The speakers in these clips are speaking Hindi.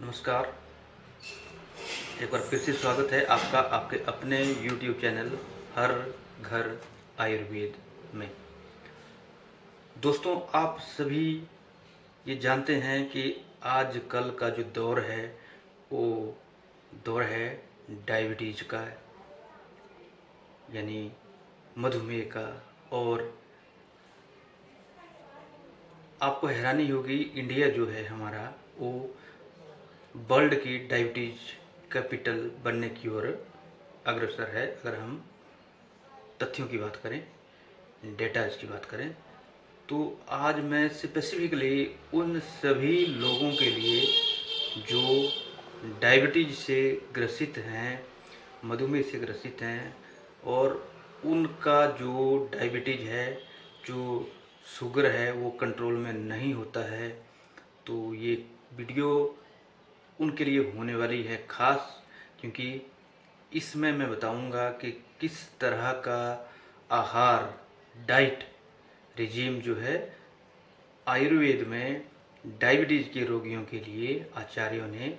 नमस्कार। एक बार फिर से स्वागत है आपका आपके अपने YouTube चैनल हर घर आयुर्वेद में। दोस्तों, आप सभी ये जानते हैं कि आजकल का जो दौर है वो दौर है डायबिटीज का, यानी मधुमेह का। और आपको हैरानी होगी, इंडिया जो है हमारा वो वर्ल्ड की डायबिटीज कैपिटल बनने की ओर अग्रसर है। अगर हम तथ्यों की बात करें, डेटाज की बात करें, तो आज मैं स्पेसिफिकली उन सभी लोगों के लिए जो डायबिटीज से ग्रसित हैं, मधुमेह से ग्रसित हैं, और उनका जो डायबिटीज है, जो शुगर है, वो कंट्रोल में नहीं होता है, तो ये वीडियो उनके लिए होने वाली है खास। क्योंकि इसमें मैं बताऊंगा कि किस तरह का आहार, डाइट रिजीम जो है आयुर्वेद में डायबिटीज़ के रोगियों के लिए आचार्यों ने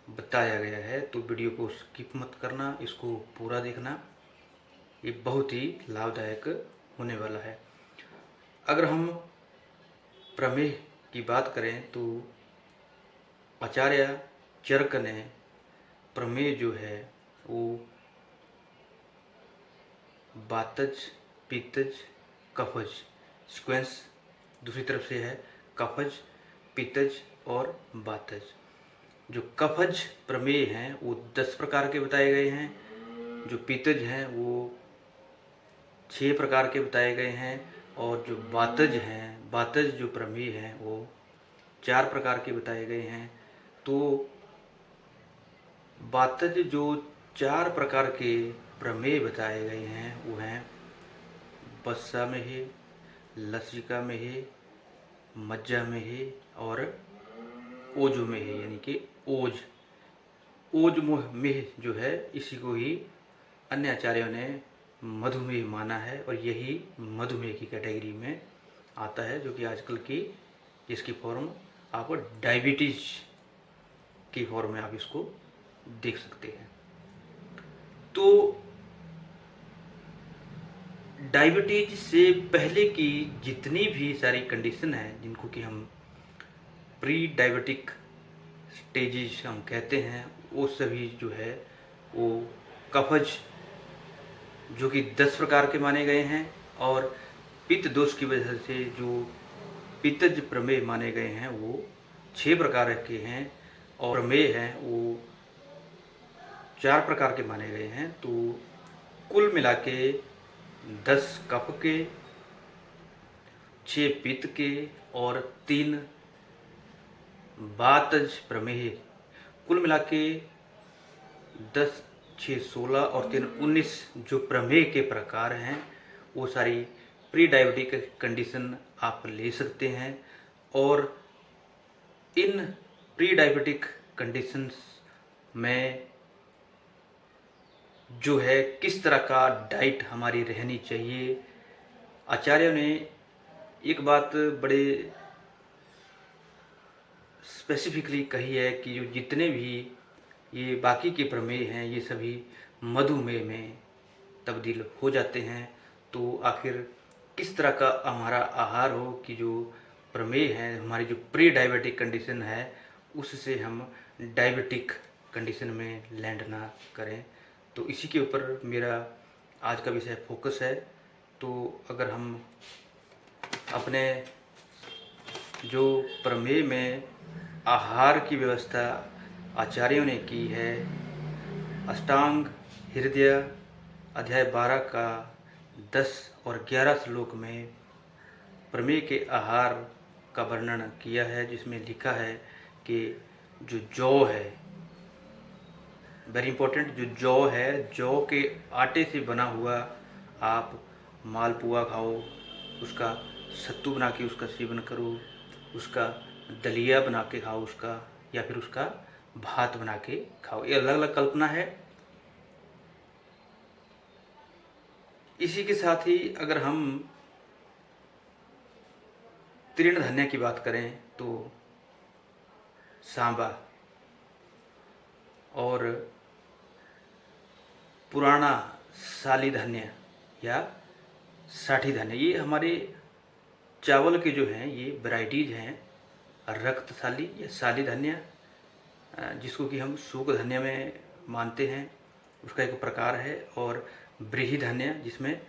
बताया गया है। तो वीडियो को स्किप मत करना, इसको पूरा देखना, ये बहुत ही लाभदायक होने वाला है। अगर हम प्रमेह की बात करें तो आचार्य चरक ने प्रमेह जो है वो वातज, पित्तज, कफज सीक्वेंस दूसरी तरफ से है, कफज, पित्तज और वातज। जो कफज प्रमेह हैं वो 10 प्रकार के बताए गए हैं, जो पित्तज हैं वो 6 प्रकार के बताए गए हैं, और जो वातज हैं, वातज जो प्रमेह हैं वो 4 प्रकार के बताए गए हैं। तो वातज जो 4 प्रकार के प्रमेह बताए गए हैं वो हैं वसा मेह, लसिका मेह, मज्जा मेह और ओजो मेह, यानी कि ओज मेह जो है, इसी को ही अन्य आचार्यों ने मधुमेह माना है, और यही मधुमेह की कैटेगरी में आता है, जो कि आजकल की इसकी फॉर्म आप डायबिटीज की फॉर्म में आप इसको देख सकते हैं। तो डायबिटीज से पहले की जितनी भी सारी कंडीशन है, जिनको कि हम प्री डायबिटिक स्टेजेस हम कहते हैं, वो सभी जो है वो कफज जो कि 10 प्रकार के माने गए हैं, और पित्त दोष की वजह से जो पित्तज प्रमेह माने गए हैं वो 6 प्रकार के हैं, और प्रमेह हैं वो 4 प्रकार के माने गए हैं। तो कुल मिला के 10 कफ के, 6 पित्त के और 3 वातज प्रमेह, कुल मिला के 10, 6, 16 और 3, 19 जो प्रमेह के प्रकार हैं, वो सारी प्री डायबिटिक कंडीशन आप ले सकते हैं। और इन प्री डायबिटिक कंडीशंस में जो है किस तरह का डाइट हमारी रहनी चाहिए, आचार्यों ने एक बात बड़े स्पेसिफिकली कही है कि जो जितने भी ये बाकी के प्रमेह हैं ये सभी मधुमेह में तब्दील हो जाते हैं। तो आखिर किस तरह का हमारा आहार हो कि जो प्रमेह है, हमारी जो प्री डायबिटिक कंडीशन है, उससे हम डायबिटिक कंडीशन में लैंड ना करें। तो इसी के ऊपर मेरा आज का विषय फोकस है। तो अगर हम अपने जो प्रमेह में आहार की व्यवस्था आचार्यों ने की है, अष्टांग हृदय अध्याय 12 का 10 और 11 श्लोक में प्रमेह के आहार का वर्णन किया है, जिसमें लिखा है कि जो जौ है, वेरी इंपॉर्टेंट, जो जौ है, जौ के आटे से बना हुआ आप मालपुआ खाओ, उसका सत्तू बना के उसका सेवन करो, उसका दलिया बना के खाओ उसका, या फिर उसका भात बना के खाओ। ये अलग अलग कल्पना है। इसी के साथ ही अगर हम तृण धान्य की बात करें तो सांबा, और पुराना साली धान्य या साठी धान्य, ये हमारे चावल के जो हैं ये वैरायटीज़ हैं। रक्तसाली या साली धान्य, जिसको कि हम सूख धान्य में मानते हैं, उसका एक प्रकार है। और व्रीहि धान्य, जिसमें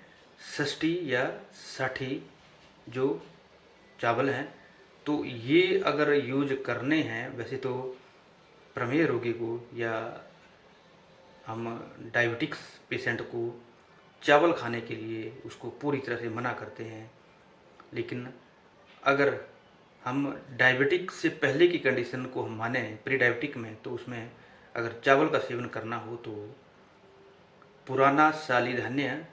षष्ठी या साठी जो चावल हैं। तो ये अगर यूज करने हैं, वैसे तो प्रमेह रोगी को या हम डायबिटिक्स पेशेंट को चावल खाने के लिए उसको पूरी तरह से मना करते हैं। लेकिन अगर हम डायबिटिक से पहले की कंडीशन को हम माने प्री डायबिटिक में, तो उसमें अगर चावल का सेवन करना हो तो पुराना साली धान्य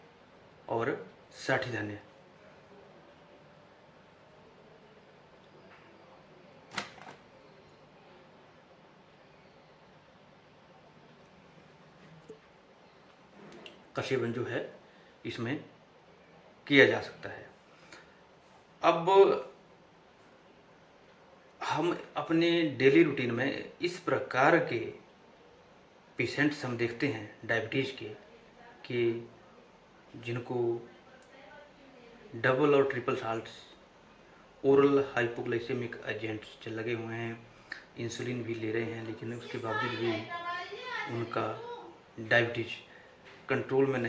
और साठी धान्य। का सेवन जो है इसमें किया जा सकता है। अब हम अपने डेली रूटीन में इस प्रकार के पेशेंट्स हम देखते हैं डायबिटीज़ के, कि जिनको डबल और triple salts oral hypoglycemic agents लगे हुए हैं, इंसुलिन भी ले रहे हैं, लेकिन उसके बावजूद भी उनका डायबिटीज़ कंट्रोल में नहीं